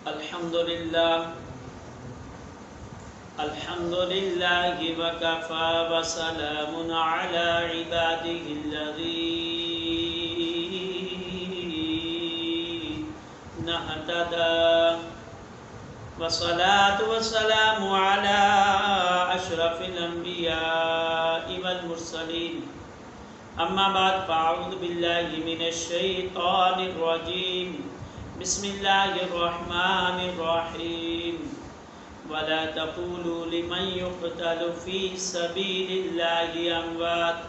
الحمدللہ وکفى وسلام علی عباده الذین اهتدوا والصلاة والسلام علی اشرف الانبیاء والمرسلین اما بعد فاعوذ باللہ من الشیطان الرجیم بسم اللہ الرحمن الرحیم ولا تقولوا لمن يقتل في سبيل الله اموات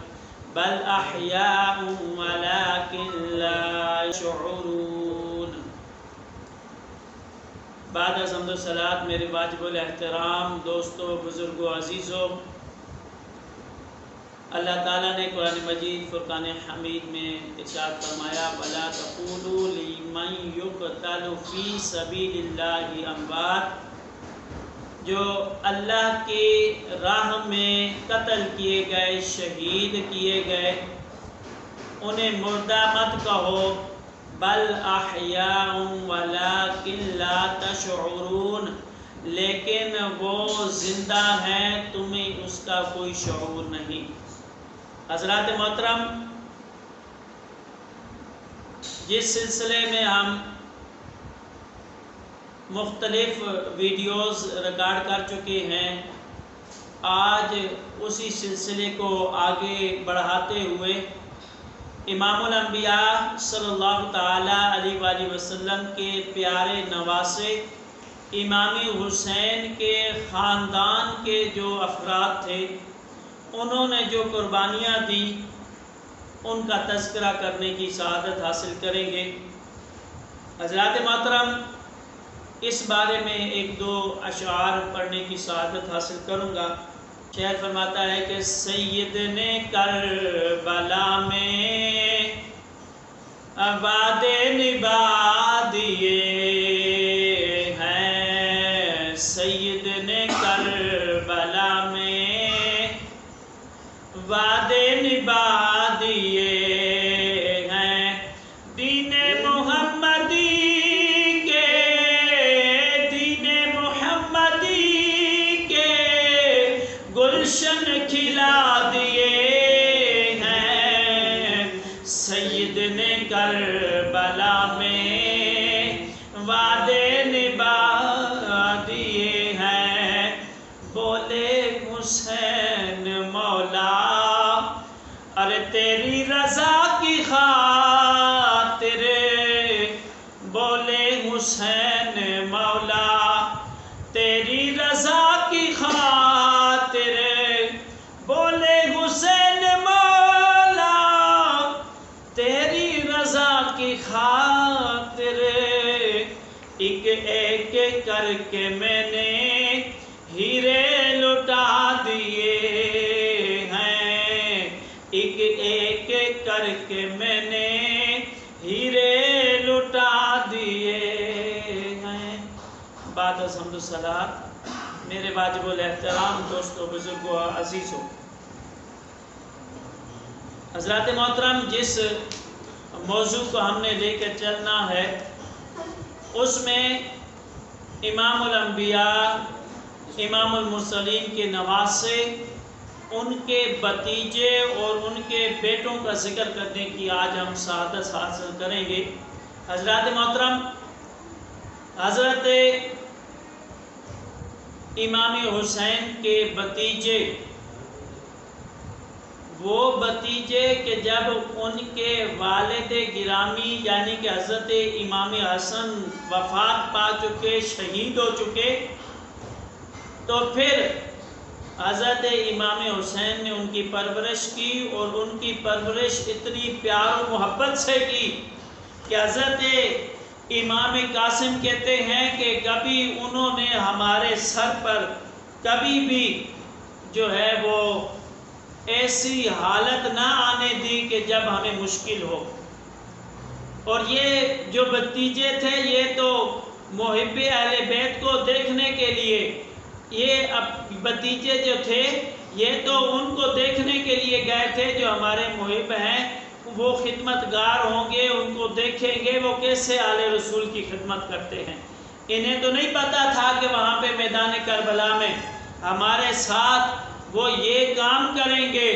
بل احياء ولكن لا يشعرون۔ بعد از حمد و صلات میرے واجب الاحترام دوستوں، بزرگوں، عزیزوں، اللہ تعالیٰ نے قرآن مجید فرقان حمید میں ارشاد فرمایا وَلَا تَقُولُوا لِمَنْ يُقْتَلُ فِي سَبِيلِ اللَّهِ اموات، جو اللہ کی راہ میں قتل کیے گئے، شہید کیے گئے، انہیں مردہ مت کہو، بل احیاء ولکن لا تشعرون، لیکن وہ زندہ ہیں، تمہیں اس کا کوئی شعور نہیں۔ حضرات محترم، جس سلسلے میں ہم مختلف ویڈیوز ریکارڈ کر چکے ہیں، آج اسی سلسلے کو آگے بڑھاتے ہوئے امام الانبیاء صلی اللہ تعالیٰ علیہ وآلہ وسلم کے پیارے نواسے امام حسین کے خاندان کے جو افراد تھے، انہوں نے جو قربانیاں دی، ان کا تذکرہ کرنے کی سعادت حاصل کریں گے۔ حضرات محترم، اس بارے میں ایک دو اشعار پڑھنے کی سعادت حاصل کروں گا۔ شاعر فرماتا ہے کہ سید نے کربلا میں وعدے نبھا دیے ہیں، سید نے کربلا میں وعدے نبھا دیے ہیں، دین محمدی گلشن کھلا دیے ہیں، سید نے کربلا میں وعدے نبھا دیے ہیں، بولے حسین مولا ارے تیری رضا کی خاطر، بولے حسین مولا تیری رضا کی خاطر، بولے حسین مولا تیری رضا کی خاطر، ایک ایک کر کے میں نے ہیرے لٹا دیے ہیں، ایک ایک کر کے میں نے ہیرے لٹا دیے ہیں۔ بعد از حمد و صلات میرے واجب الاحترام دوستوں، بزرگوں، عزیزوں، حضرات محترم، جس موضوع کو ہم نے لے کے چلنا ہے، اس میں امام الانبیاء، امام المرسلین کے نواسے، ان کے بھتیجے اور ان کے بیٹوں کا ذکر کرنے کی آج ہم سعادت حاصل کریں گے۔ حضرات محترم، حضرت امام حسین کے بھتیجے، وہ بھتیجے کہ جب ان کے والد گرامی یعنی کہ حضرت امام حسن وفات پا چکے، شہید ہو چکے، تو پھر حضرت امام حسین نے ان کی پرورش کی، اور ان کی پرورش اتنی پیار و محبت سے کی کہ حضرت امام قاسم کہتے ہیں کہ کبھی انہوں نے ہمارے سر پر کبھی بھی جو ہے وہ ایسی حالت نہ آنے دی کہ جب ہمیں مشکل ہو۔ اور یہ جو بھتیجے تھے، یہ تو محب اہل بیت کو دیکھنے کے لیے، یہ بھتیجے جو تھے یہ تو ان کو دیکھنے کے لیے گئے تھے جو ہمارے محب ہیں، وہ خدمت گار ہوں گے، ان کو دیکھیں گے وہ کیسے آل رسول کی خدمت کرتے ہیں۔ انہیں تو نہیں پتا تھا کہ وہاں پہ میدان کربلا میں ہمارے ساتھ وہ یہ کام کریں گے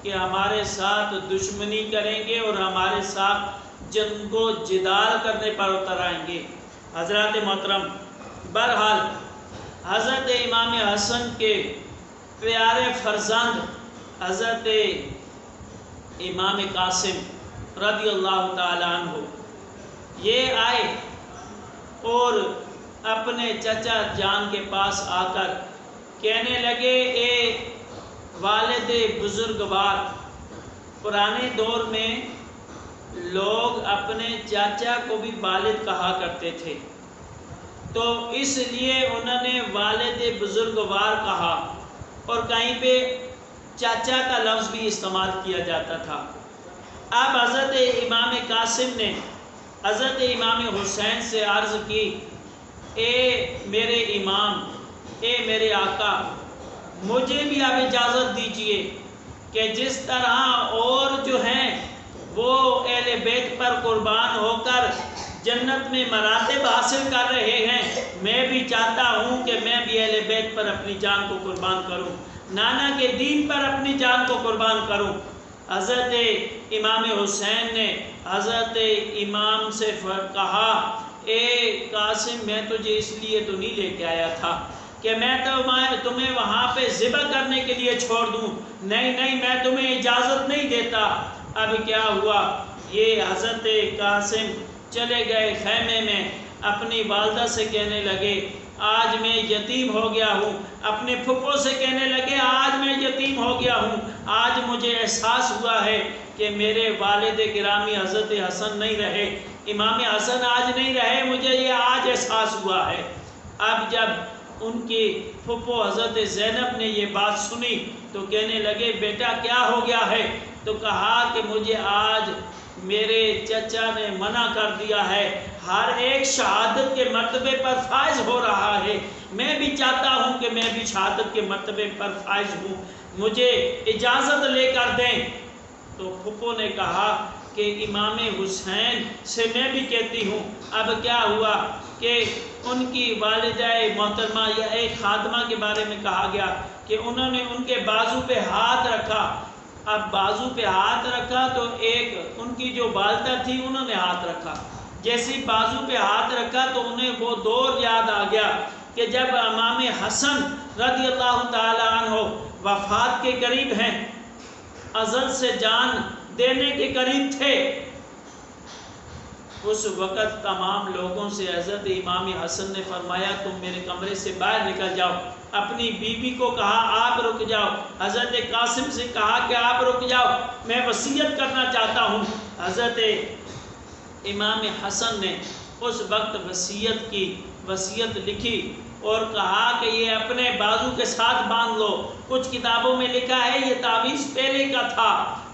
کہ ہمارے ساتھ دشمنی کریں گے اور ہمارے ساتھ جنگ و جدال کرنے پر اتر آئیں گے۔ حضرات محترم، بہرحال حضرت امام حسن کے پیارے فرزند حضرت امام قاسم رضی اللہ تعالیٰ عنہ یہ آئے اور اپنے چچا جان کے پاس آ کر کہنے لگے، اے والد بزرگوار، پرانے دور میں لوگ اپنے چاچا کو بھی والد کہا کرتے تھے، تو اس لیے انہوں نے والد بزرگوار کہا، اور کہیں پہ چاچا کا لفظ بھی استعمال کیا جاتا تھا۔ اب حضرت امام قاسم نے حضرت امام حسین سے عرض کی، اے میرے امام، اے میرے آقا، مجھے بھی اب اجازت دیجئے کہ جس طرح اور جو ہیں وہ اہل بیت پر قربان ہو کر جنت میں مراتب حاصل کر رہے ہیں، میں بھی چاہتا ہوں کہ میں بھی اہل بیت پر اپنی جان کو قربان کروں، نانا کے دین پر اپنی جان کو قربان کروں۔ حضرت امام حسین نے حضرت امام سے کہا، اے قاسم، میں تجھے اس لیے تو نہیں لے کے آیا تھا کہ میں تمہیں وہاں پہ ذبح کرنے کے لیے چھوڑ دوں، نہیں، میں تمہیں اجازت نہیں دیتا۔ اب کیا ہوا، یہ حضرت قاسم چلے گئے خیمے میں، اپنی والدہ سے کہنے لگے، آج میں یتیم ہو گیا ہوں، اپنے پھپھو سے کہنے لگے، آج میں یتیم ہو گیا ہوں، آج مجھے احساس ہوا ہے کہ میرے والد گرامی حضرت حسن نہیں رہے، امام حسن آج نہیں رہے، مجھے یہ آج احساس ہوا ہے۔ اب جب ان کی پھپھو حضرت زینب نے یہ بات سنی تو کہنے لگے، بیٹا کیا ہو گیا ہے؟ تو کہا کہ مجھے آج میرے چچا نے منع کر دیا ہے، ہر ایک شہادت کے مرتبے پر فائز ہو رہا ہے، میں بھی چاہتا ہوں کہ میں بھی شہادت کے مرتبے پر فائز ہوں، مجھے اجازت لے کر دیں۔ تو پھپھو نے کہا کہ امام حسین سے میں بھی کہتی ہوں۔ اب کیا ہوا کہ ان کی والدہ محترمہ یا ایک خادمہ کے بارے میں کہا گیا کہ انہوں نے ان کے بازو پہ ہاتھ رکھا۔ اب بازو پہ ہاتھ رکھا تو ایک ان کی جو والدہ تھی انہوں نے ہاتھ رکھا، جیسی بازو پہ ہاتھ رکھا تو انہیں وہ دور یاد آ گیا کہ جب امام حسن رضی اللہ تعالیٰ عنہ وفات کے قریب ہیں، ازل سے جان دینے کے قریب تھے، اس وقت تمام لوگوں سے حضرت امام حسن نے فرمایا، تم میرے کمرے سے باہر نکل جاؤ۔ اپنی بیوی کو کہا، آپ رک جاؤ۔ حضرت قاسم سے کہا کہ آپ رک جاؤ، میں وصیت کرنا چاہتا ہوں۔ حضرت امام حسن نے اس وقت وصیت کی، وصیت لکھی اور کہا کہ یہ اپنے بازو کے ساتھ باندھ لو۔ کچھ کتابوں میں لکھا ہے یہ تعویذ پہلے کا تھا،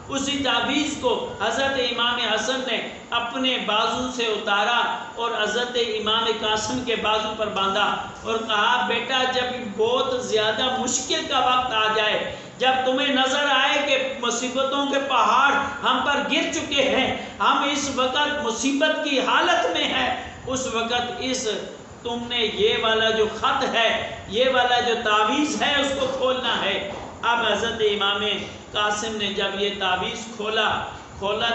اسی تعویذ کو حضرت امام حسن نے اپنے بازو سے اتارا اور حضرت امام قاسم کے بازو پر باندھا اور کہا، بیٹا جب بہت زیادہ مشکل کا وقت آ جائے، جب تمہیں نظر آئے کہ مصیبتوں کے پہاڑ ہم پر گر چکے ہیں، ہم اس وقت مصیبت کی حالت میں ہیں، اس وقت تم نے یہ والا جو خط ہے، یہ والا جو تعویذ ہے، اس کو کھولنا ہے۔ اب حضرت امام قاسم نے جب یہ تعویذ کھولا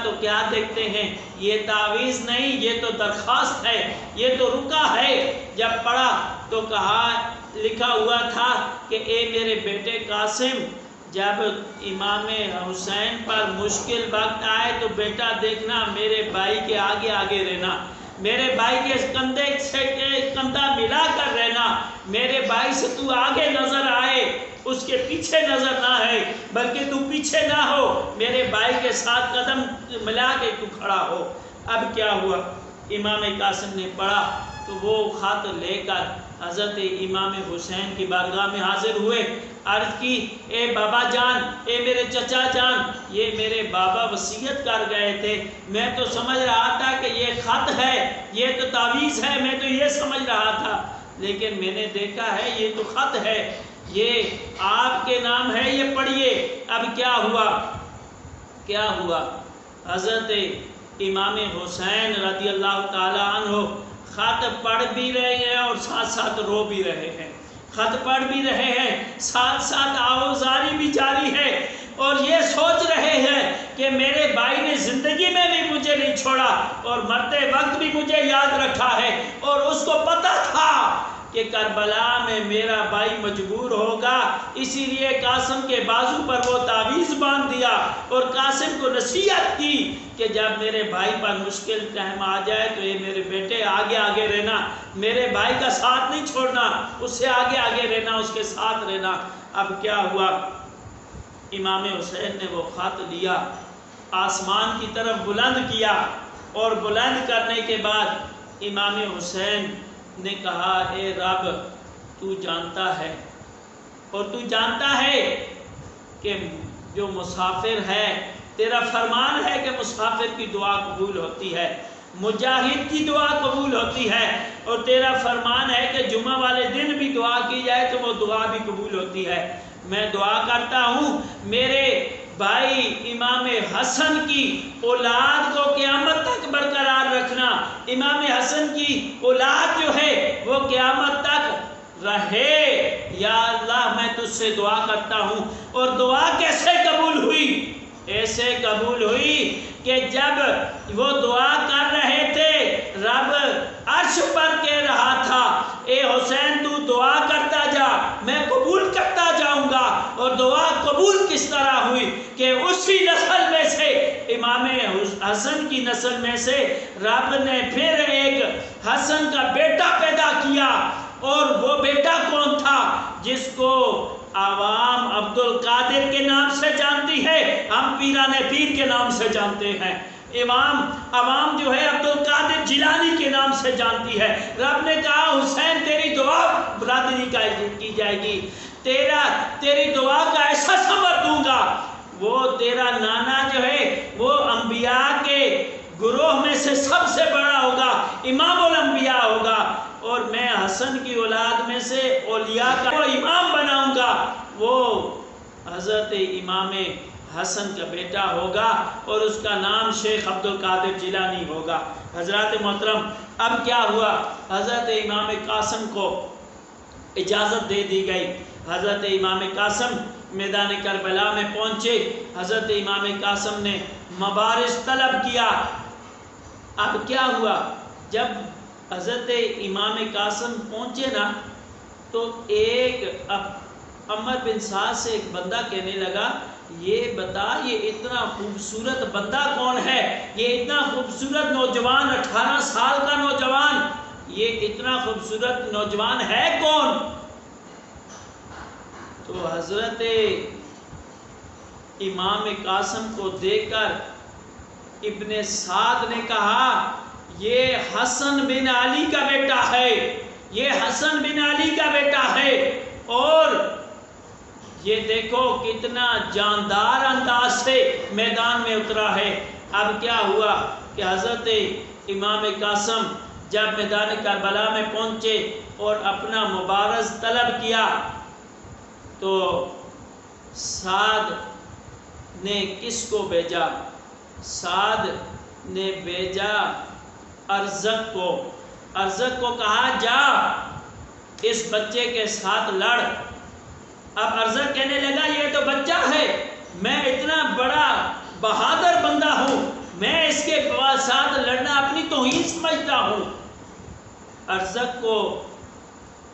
تو کیا دیکھتے ہیں، یہ تعویذ نہیں، یہ تو درخواست ہے، یہ تو رکا ہے۔ جب پڑھا تو کہا، لکھا ہوا تھا کہ اے میرے بیٹے قاسم، جب امام حسین پر مشکل وقت آئے تو بیٹا دیکھنا میرے بھائی کے آگے آگے رہنا، میرے بھائی کے کندھے سے کندھا ملا کر رہنا، میرے بھائی سے تو آگے نظر آئے، اس کے پیچھے نظر نہ ہے، بلکہ تو پیچھے نہ ہو، میرے بھائی کے ساتھ قدم ملا کے تو کھڑا ہو۔ اب کیا ہوا، امام قاسم نے پڑھا تو وہ خط لے کر حضرت امام حسین کی بارگاہ میں حاضر ہوئے، عرض کی، اے بابا جان، اے میرے چچا جان، یہ میرے بابا وصیت کر گئے تھے، میں تو سمجھ رہا تھا کہ یہ خط ہے، یہ تو تعویذ ہے، میں تو یہ سمجھ رہا تھا، لیکن میں نے دیکھا ہے یہ تو خط ہے، یہ آپ کے نام ہے، یہ پڑھیے۔ اب کیا ہوا، حضرت امام حسین رضی اللہ تعالیٰ عنہ خط پڑھ بھی رہے ہیں اور ساتھ ساتھ رو بھی رہے ہیں، خط پڑھ بھی رہے ہیں، ساتھ ساتھ آوازاری بھی جاری ہے، اور یہ سوچ رہے ہیں کہ میرے بھائی نے زندگی میں بھی مجھے نہیں چھوڑا اور مرتے وقت بھی مجھے یاد رکھا ہے، اور اس کو پتہ تھا کہ کربلا میں میرا بھائی مجبور ہوگا، اسی لیے قاسم کے بازو پر وہ تعویذ باندھ دیا اور قاسم کو نصیحت کی کہ جب میرے بھائی پر مشکل ٹائم آ جائے تو یہ میرے بیٹے آگے آگے رہنا، میرے بھائی کا ساتھ نہیں چھوڑنا، اس سے آگے آگے رہنا، اس کے ساتھ رہنا۔ اب کیا ہوا، امام حسین نے وہ خط لیا، آسمان کی طرف بلند کیا، اور بلند کرنے کے بعد امام حسین نے کہا اے رب تو جانتا ہے، اور تو جانتا ہے کہ جو مسافر ہے، تیرا فرمان ہے کہ مسافر کی دعا قبول ہوتی ہے، مجاہد کی دعا قبول ہوتی ہے، اور تیرا فرمان ہے کہ جمعہ والے دن بھی دعا کی جائے تو وہ دعا بھی قبول ہوتی ہے۔ میں دعا کرتا ہوں میرے بھائی امام حسن کی اولاد کو قیامت تک برقرار رکھنا، امام حسن کی اولاد جو ہے وہ قیامت تک رہے، یا اللہ میں تجھ سے دعا کرتا ہوں۔ اور دعا کیسے قبول ہوئی؟ ایسے قبول ہوئی کہ جب وہ دعا کر رہے تھے، رب عرش پر کہہ رہا تھا اے حسین تو دعا کرتا جا، میں قبول کرتا جاؤں گا۔ اور دعا قبول کس طرح ہوئی کہ اسی نسل میں سے، امام حسن کی نسل میں سے رب نے پھر ایک حسن کا بیٹا پیدا کیا، اور وہ بیٹا کون تھا؟ جس کو عوام عبد القادر کے نام سے جانتی ہے، ہم پیران پیر کے نام سے جانتے ہیں، عوام جو ہے عبد القادر جیلانی کے نام سے جانتی ہے۔ رب نے کہا حسین تیری دعا برادری کا کی جائے گی، تیری دعا کا ایسا ثمر دوں گا، وہ تیرا نانا جو ہے وہ انبیاء کے گروہ میں سے سب سے بڑا ہوگا، امام الانبیاء ہوگا، اور میں حسن کی اولاد میں سے اولیاء کا وہ امام بناؤں گا، وہ حضرت امام حسن کا بیٹا ہوگا، اور اس کا نام شیخ عبد القادر جیلانی ہوگا۔ حضرات محترم، اب کیا ہوا، حضرت امام قاسم کو اجازت دے دی گئی، حضرت امام قاسم میدان کربلا میں پہنچے، حضرت امام قاسم نے مبارز طلب کیا۔ اب کیا ہوا، جب حضرت امام قاسم پہنچے نا، تو ایک عمر بن سعد سے ایک بندہ کہنے لگا یہ بتا یہ اتنا خوبصورت بندہ کون ہے، یہ اتنا خوبصورت نوجوان 18 سال کا نوجوان، یہ اتنا خوبصورت نوجوان ہے کون؟ تو حضرت امام قاسم کو دیکھ کر ابن سعد نے کہا یہ حسن بن علی کا بیٹا ہے، یہ حسن بن علی کا بیٹا ہے، اور یہ دیکھو کتنا جاندار انداز سے میدان میں اترا ہے۔ اب کیا ہوا کہ حضرت امام قاسم جب میدان کربلا میں پہنچے اور اپنا مبارز طلب کیا، تو سعد نے کس کو بھیجا؟ سعد نے بھیجا ارزق کو، ارزق کو کہا جا اس بچے کے ساتھ لڑ۔ اب ارزق کہنے لگا یہ تو بچہ ہے، میں اتنا بڑا بہادر بندہ ہوں، میں اس کے ساتھ لڑنا اپنی توہین سمجھتا ہوں۔ ارزق کو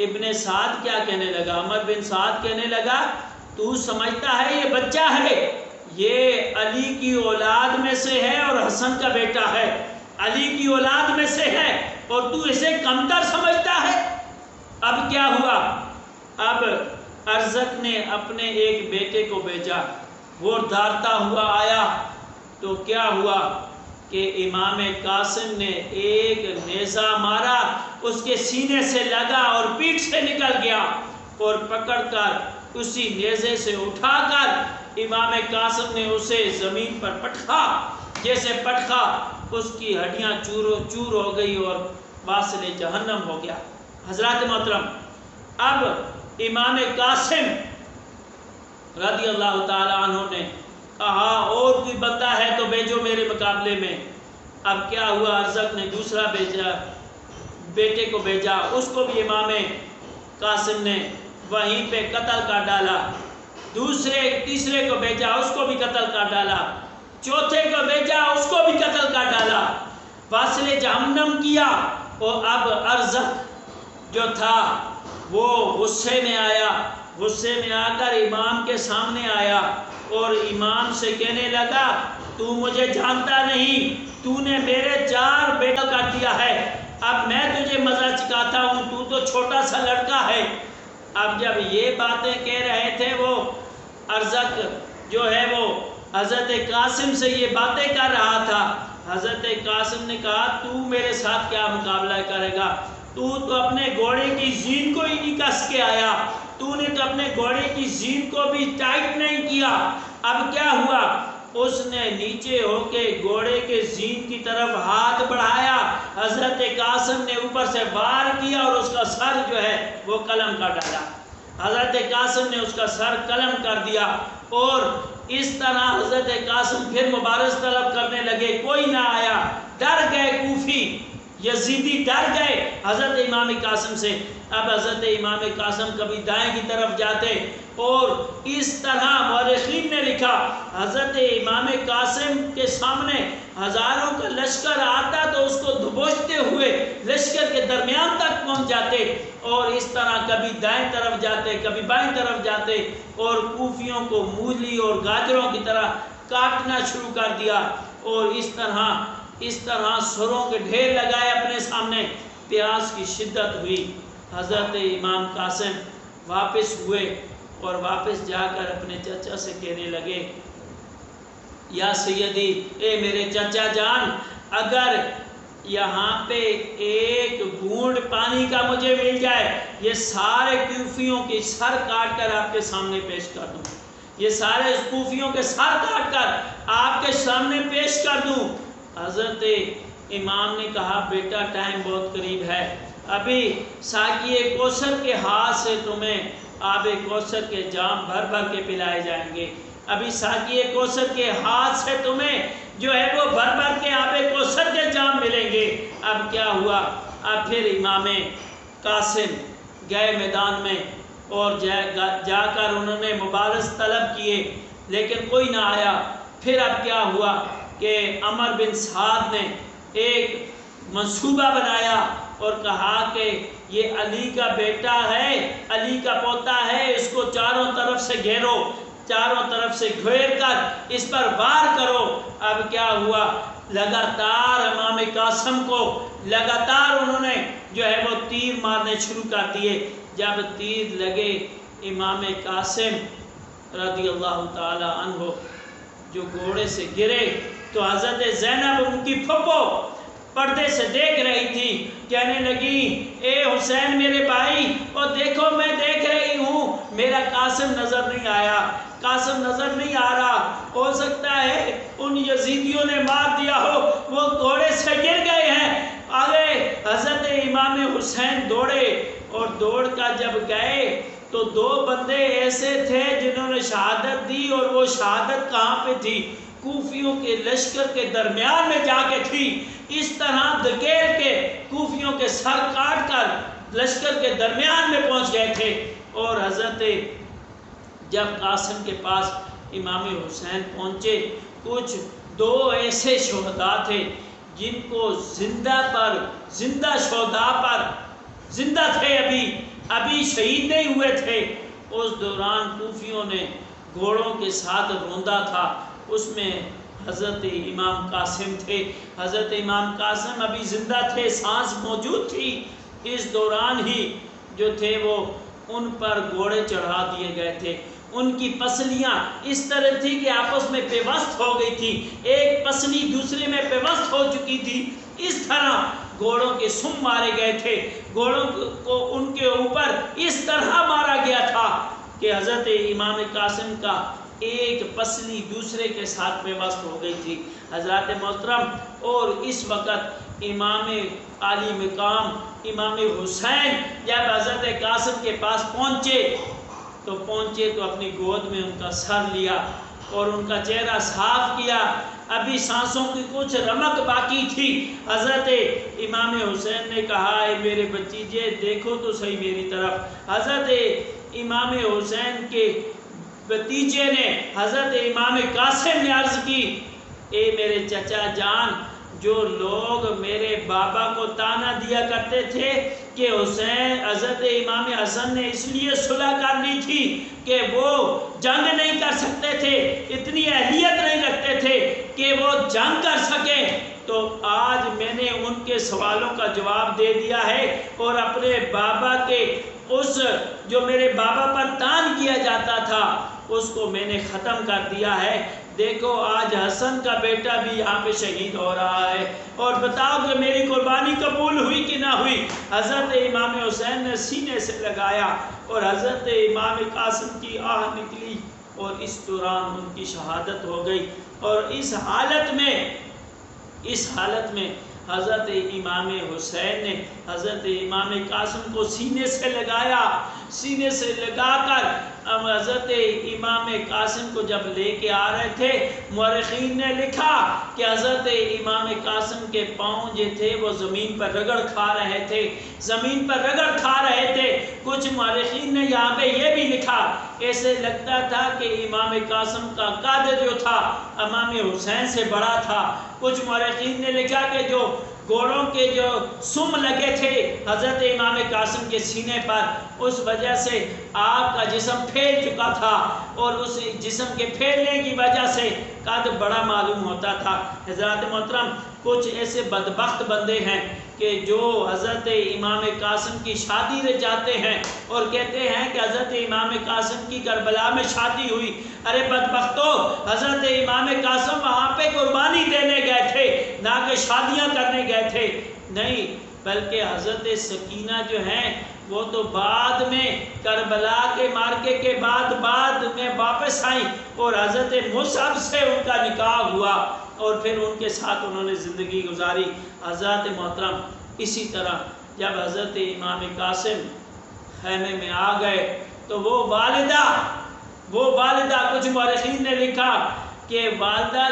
ابن سعد کیا کہنے لگا؟ عمر بن سعد کہنے لگا تو سمجھتا ہے یہ بچہ ہے، یہ علی کی اولاد میں سے ہے اور حسن کا بیٹا ہے، علی کی اولاد میں سے ہے، اور تو اسے کمتر سمجھتا ہے۔ اب کیا ہوا، اب ارزق نے اپنے ایک بیٹے کو بھیجا، وہ دھارتا ہوا آیا، تو کیا ہوا کہ امام قاسم نے ایک نیزہ مارا، اس کے سینے سے لگا اور پیٹھ سے نکل گیا، اور پکڑ کر اسی نیزے سے اٹھا کر امام قاسم نے اسے زمین پر پٹخا، جیسے پٹخا اس کی ہڈیاں چور ہو گئی اور واصل جہنم ہو گیا۔ حضرات محترم، اب امام قاسم رضی اللہ تعالی عنہ نے کہا اور کوئی بندہ ہے تو بھیجو میرے مقابلے میں۔ اب کیا ہوا، ارزق نے دوسرا بھیجا، بیٹے کو بھیجا، اس کو بھی امام قاسم نے وہیں پہ قتل کر ڈالا، تیسرے کو بھیجا، اس کو بھی قتل کر ڈالا، چوتھے کو بھیجا، اس کو بھی قتل کر ڈالا، واصل جہنم کیا۔ اور اب ارزق جو تھا وہ غصے میں آیا، غصے میں آ کر امام کے سامنے آیا اور امام سے کہنے لگا تو مجھے جانتا نہیں، تو نے میرے 4 بیٹا کر دیا ہے، اب میں تجھے مزہ چکھاتا ہوں، تو تو چھوٹا سا لڑکا ہے۔ اب جب یہ باتیں کہہ رہے تھے وہ ارزق جو ہے وہ حضرت قاسم سے یہ باتیں کر رہا تھا، حضرت قاسم نے کہا تو میرے ساتھ کیا مقابلہ کرے گا، تو اپنے گھوڑے کی زین کو ہی نہیں کس کے آیا، تو نے تو اپنے گھوڑے کی زین کو بھی ٹائٹ نہیں کیا۔ اب کیا ہوا، اس نے نیچے ہو کے گھوڑے کے زین کی طرف ہاتھ بڑھایا، حضرت قاسم نے اوپر سے وار کیا اور اس کا سر جو ہے وہ قلم کر ڈالا، حضرت قاسم نے اس کا سر قلم کر دیا۔ اور اس طرح حضرت قاسم پھر مبارز طلب کرنے لگے، کوئی نہ آیا، ڈر گئے کوفی یزیدی، ڈر گئے حضرت امام قاسم سے۔ اب حضرت امام قاسم کبھی دائیں کی طرف جاتے اور اس طرح مورخین نے لکھا حضرت امام قاسم کے سامنے ہزاروں کا لشکر آتا تو اس کو دبوچتے ہوئے لشکر کے درمیان تک پہنچ جاتے، اور اس طرح کبھی دائیں طرف جاتے کبھی بائیں طرف جاتے اور کوفیوں کو مولی اور گاجروں کی طرح کاٹنا شروع کر دیا، اور اس طرح سروں کے ڈھیر لگائے اپنے سامنے۔ پیاس کی شدت ہوئی، حضرت امام قاسم واپس ہوئے اور واپس جا کر اپنے چچا سے کہنے لگے یا سیدی، اے میرے چچا جان، اگر یہاں پہ ایک بوند پانی کا مجھے مل جائے، یہ سارے کوفیوں کی سر کاٹ کر آپ کے سامنے پیش کر دوں، یہ سارے کوفیوں کے سر کاٹ کر آپ کے سامنے پیش کر دوں۔ حضرت امام نے کہا بیٹا ٹائم بہت قریب ہے، ابھی ساقی کوثر کے ہاتھ سے تمہیں آب کوثر کے جام بھر بھر کے پلائے جائیں گے، ابھی ساقی کوثر کے ہاتھ سے تمہیں جو ہے وہ بھر بھر کے آب کوثر کے جام ملیں گے۔ اب کیا ہوا، اب پھر امام قاسم گئے میدان میں اور جا کر انہوں نے مبارز طلب کیے لیکن کوئی نہ آیا۔ پھر اب کیا ہوا کہ عمر بن سعد نے ایک منصوبہ بنایا اور کہا کہ یہ علی کا بیٹا ہے، علی کا پوتا ہے، اس کو چاروں طرف سے گھیرو، چاروں طرف سے گھیر کر اس پر وار کرو۔ اب کیا ہوا، لگاتار امام قاسم کو لگاتار انہوں نے جو ہے وہ تیر مارنے شروع کر دیے۔ جب تیر لگے امام قاسم رضی اللہ تعالی عنہ جو گھوڑے سے گرے تو حضرت زینب ان کی پھپھو پردے سے دیکھ رہی تھی، کہنے لگی اے حسین میرے بھائی، اور دیکھو میں دیکھ رہی ہوں میرا قاسم نظر نہیں آیا، قاسم نظر نہیں آ رہا، ہو سکتا ہے ان یزیدیوں نے مار دیا ہو، وہ گھوڑے سے گر گئے ہیں۔ آگے حضرت امام حسین دوڑے اور دوڑ کر جب گئے تو 2 بندے ایسے تھے جنہوں نے شہادت دی، اور وہ شہادت کہاں پہ تھی، کوفیوں کے لشکر کے درمیان میں جا کے تھی۔ اس طرح دھکیل کے کوفیوں کے سر کاٹ کر لشکر کے درمیان میں پہنچ گئے تھے۔ اور حضرت جب قاسم کے پاس امام حسین پہنچے، کچھ 2 ایسے شہداء تھے جن کو زندہ شہداء پر زندہ تھے، ابھی شہید نہیں ہوئے تھے۔ اس دوران کوفیوں نے گھوڑوں کے ساتھ روندا تھا، اس میں حضرت امام قاسم تھے، حضرت امام قاسم ابھی زندہ تھے، سانس موجود تھی۔ اس دوران ہی جو تھے وہ ان پر گھوڑے چڑھا دیے گئے تھے، ان کی پسلیاں اس طرح تھی کہ آپس میں پیوست ہو گئی تھی، ایک پسلی دوسرے میں پیوست ہو چکی تھی، اس طرح گھوڑوں کے سم مارے گئے تھے، گھوڑوں کو ان کے اوپر اس طرح مارا گیا تھا کہ حضرت امام قاسم کا ایک پسلی دوسرے کے ساتھ پیوست ہو گئی تھی۔ حضرات محترم، اور اس وقت امام عالی مقام امام حسین جب حضرت قاسم کے پاس پہنچے تو اپنی گود میں ان کا سر لیا اور ان کا چہرہ صاف کیا ابھی سانسوں کی کچھ رمق باقی تھی، حضرت امام حسین نے کہا اے میرے بچیجے دیکھو تو صحیح میری طرف۔ حضرت امام حسین کے بھتیجے نے حضرت امام قاسم نے عرض کی اے میرے چچا جان، جو لوگ میرے بابا کو تانا دیا کرتے تھے کہ حسین حضرت امام حسن نے اس لیے صلح کر لی تھی کہ وہ جنگ نہیں کر سکتے تھے، اتنی اہلیت نہیں رکھتے تھے کہ وہ جنگ کر سکیں، تو آج میں نے ان کے سوالوں کا جواب دے دیا ہے اور اپنے بابا کے اس جو میرے بابا پر تان کیا جاتا تھا اس کو میں نے ختم کر دیا ہے۔ دیکھو آج حسن کا بیٹا بھی یہاں پہ شہید ہو رہا ہے، اور بتاؤ کہ میری قربانی قبول ہوئی کہ نہ ہوئی؟ حضرت امام حسین نے سینے سے لگایا اور حضرت امام قاسم کی آہ نکلی اور اس دوران ان کی شہادت ہو گئی۔ اور اس حالت میں حضرت امام حسین نے حضرت امام قاسم کو سینے سے لگایا، سینے سے لگا کر حضرت امام قاسم کو جب لے کے آ رہے تھے، مورخین نے لکھا کہ حضرت امام قاسم کے پاؤں جو تھے وہ زمین پر رگڑ کھا رہے تھے، زمین پر رگڑ کھا رہے تھے۔ کچھ مورخین نے یہاں پہ یہ بھی لکھا، ایسے لگتا تھا کہ امام قاسم کا قد جو تھا امام حسین سے بڑا تھا۔ کچھ مورخین نے لکھا کہ جو گھوڑوں کے جو سم لگے تھے حضرت امام قاسم کے سینے پر، اس وجہ سے آپ کا جسم پھیل چکا تھا اور اس جسم کے پھیلنے کی وجہ سے قد بڑا معلوم ہوتا تھا۔ حضرات محترم، کچھ ایسے بدبخت بندے ہیں کہ جو حضرت امام قاسم کی شادی رچاتے ہیں اور کہتے ہیں کہ حضرت امام قاسم کی کربلا میں شادی ہوئی۔ ارے بدبختو، حضرت امام قاسم وہاں پہ قربانی دینے گئے تھے، نہ کہ شادیاں کرنے گئے تھے، نہیں، بلکہ حضرت سکینہ جو ہیں وہ تو بعد میں کربلا کے مارکے کے بعد میں واپس آئیں اور حضرت مصعب سے ان کا نکاح ہوا اور پھر ان کے ساتھ انہوں نے زندگی گزاری۔ حضرات محترم، اسی طرح جب حضرت امام قاسم خیمے میں آ گئے تو وہ والدہ کچھ مورخین نے لکھا کہ والدہ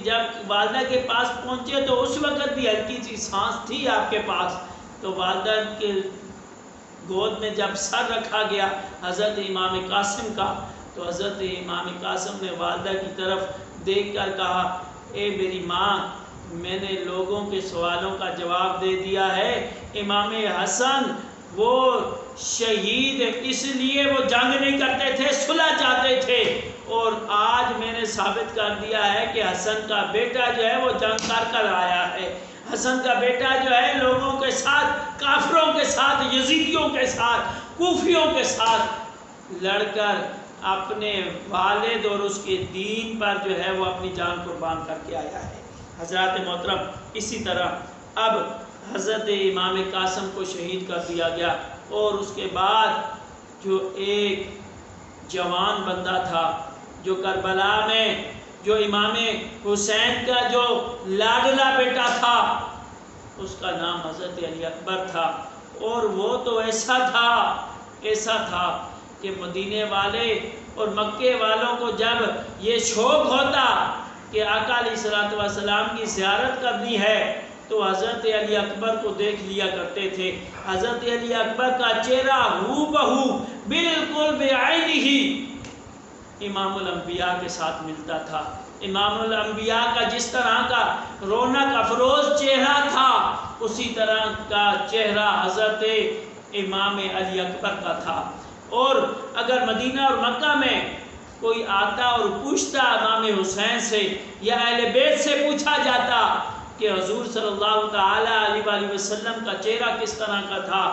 جب والدہ کے پاس پہنچے تو اس وقت بھی ہلکی سی سانس تھی آپ کے پاس، تو والدہ کے گود میں جب سر رکھا گیا حضرت امام قاسم کا، تو حضرت امام قاسم نے والدہ کی طرف دیکھ کر کہا اے میری ماں، میں نے لوگوں کے سوالوں کا جواب دے دیا ہے، امام حسن وہ شہید اس لیے وہ جنگ نہیں کرتے تھے، صلح چاہتے تھے، اور آج میں نے ثابت کر دیا ہے کہ حسن کا بیٹا جو ہے وہ جنگ کر آیا ہے، حسن کا بیٹا جو ہے لوگوں کے ساتھ، کافروں کے ساتھ، یزیدیوں کے ساتھ، کوفیوں کے ساتھ لڑ کر اپنے والد اور اس کے دین پر جو ہے وہ اپنی جان قربان کر کے آیا ہے۔ حضرات محترم، اسی طرح اب حضرت امام قاسم کو شہید کر دیا گیا اور اس کے بعد جو ایک جوان بندہ تھا جو کربلا میں جو امام حسین کا جو لاڈلا بیٹا تھا، اس کا نام حضرت علی اکبر تھا، اور وہ تو ایسا تھا کہ مدینے والے اور مکے والوں کو جب یہ شوق ہوتا کہ آقا علیہ السلام کی زیارت کرنی ہے تو حضرت علی اکبر کو دیکھ لیا کرتے تھے۔ حضرت علی اکبر کا چہرہ ہو بہو بالکل بعینہ ہی امام الانبیاء کے ساتھ ملتا تھا۔ امام الانبیاء کا جس طرح کا رونق افروز چہرہ تھا، اسی طرح کا چہرہ حضرت امام علی اکبر کا تھا۔ اور اگر مدینہ اور مکہ میں کوئی آتا اور پوچھتا امام حسین سے یا اہل بیت سے پوچھا جاتا کہ حضور صلی اللہ تعالیٰ علیہ وآلہ وسلم کا چہرہ کس طرح کا تھا،